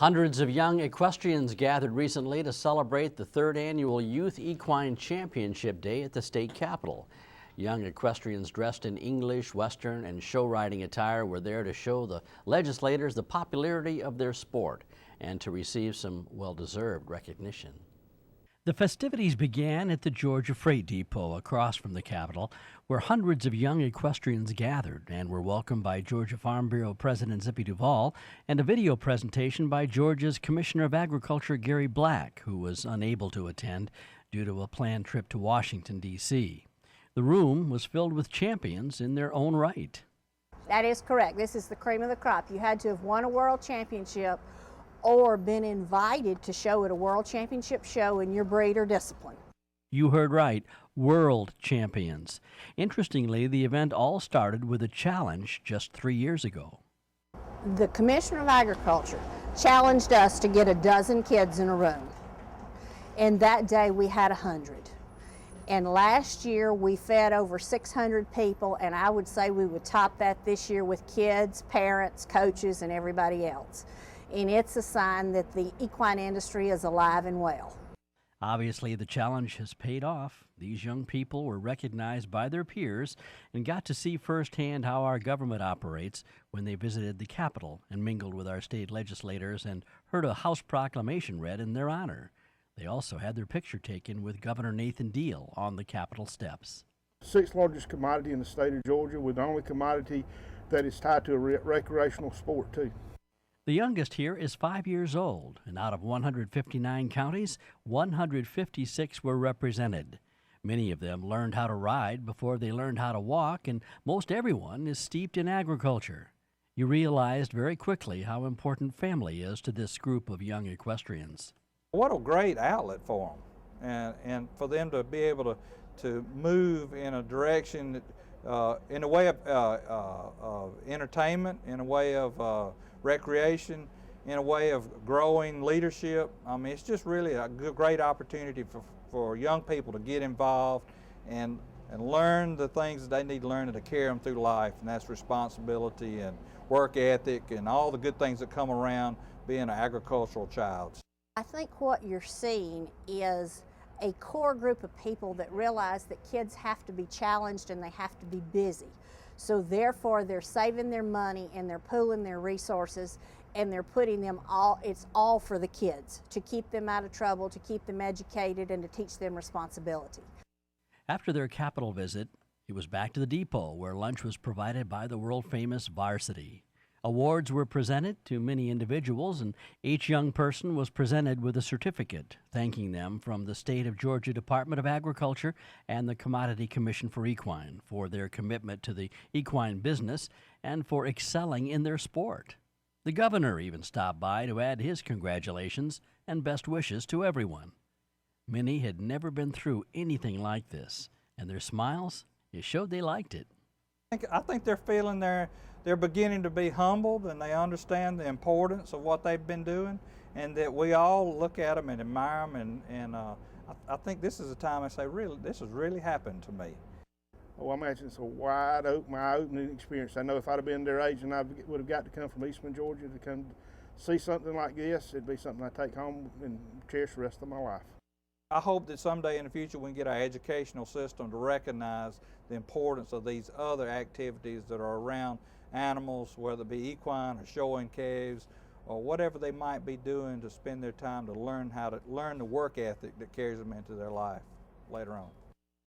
Hundreds of young equestrians gathered recently to celebrate the third annual Youth Equine Championship Day at the state capitol. Young equestrians dressed in English, Western, and show riding attire were there to show the legislators the popularity of their sport and to receive some well-deserved recognition. The festivities began at the Georgia Freight Depot across from the Capitol, where hundreds of young equestrians gathered and were welcomed by Georgia Farm Bureau President Zippy Duvall and a video presentation by Georgia's Commissioner of Agriculture Gary Black, who was unable to attend due to a planned trip to Washington, D.C. The room was filled with champions in their own right. That is correct. This is the cream of the crop. You had to have won a world championship or been invited to show at a world championship show in your breed or discipline. You heard right, world champions. Interestingly, the event all started with a challenge just 3 years ago. The Commissioner of Agriculture challenged us to get a dozen kids in a room. And that day we had 100. And last year we fed over 600 people, and I would say we would top that this year with kids, parents, coaches, and everybody else. And it's a sign that the equine industry is alive and well. Obviously, the challenge has paid off. These young people were recognized by their peers and got to see firsthand how our government operates when they visited the Capitol and mingled with our state legislators and heard a House proclamation read in their honor. They also had their picture taken with Governor Nathan Deal on the Capitol steps. Sixth largest commodity in the state of Georgia, with the only commodity that is tied to a recreational sport too. The youngest here is 5 years old, and out of 159 counties, 156 were represented. Many of them learned how to ride before they learned how to walk, and most everyone is steeped in agriculture. You realized very quickly how important family is to this group of young equestrians. What a great outlet for them, and for them to be able to move in a direction that, in a way of entertainment, in a way of recreation, in a way of growing leadership. I mean, it's just really a great opportunity for young people to get involved and learn the things that they need to learn to carry them through life, and that's responsibility and work ethic and all the good things that come around being an agricultural child. I think what you're seeing is a core group of people that realize that kids have to be challenged and they have to be busy. So therefore they're saving their money and they're pooling their resources and they're putting them all, it's all for the kids, to keep them out of trouble, to keep them educated, and to teach them responsibility. After their Capitol visit, it was back to the depot where lunch was provided by the world-famous Varsity. Awards were presented to many individuals, and each young person was presented with a certificate thanking them from the State of Georgia Department of Agriculture and the Commodity Commission for Equine for their commitment to the equine business and for excelling in their sport. The governor even stopped by to add his congratulations and best wishes to everyone. Many had never been through anything like this, and their smiles, it showed they liked it. I think they're feeling they're beginning to be humbled, and they understand the importance of what they've been doing, and that we all look at them and admire them, and I think this is a time I say, really, this has really happened to me. Oh, I imagine it's a wide open, eye-opening experience. I know if I'd have been their age and I would have got to come from Eastman, Georgia to come see something like this, it'd be something I'd take home and cherish the rest of my life. I hope that someday in the future we can get our educational system to recognize the importance of these other activities that are around animals, whether it be equine or showing calves or whatever they might be doing to spend their time to learn the work ethic that carries them into their life later on.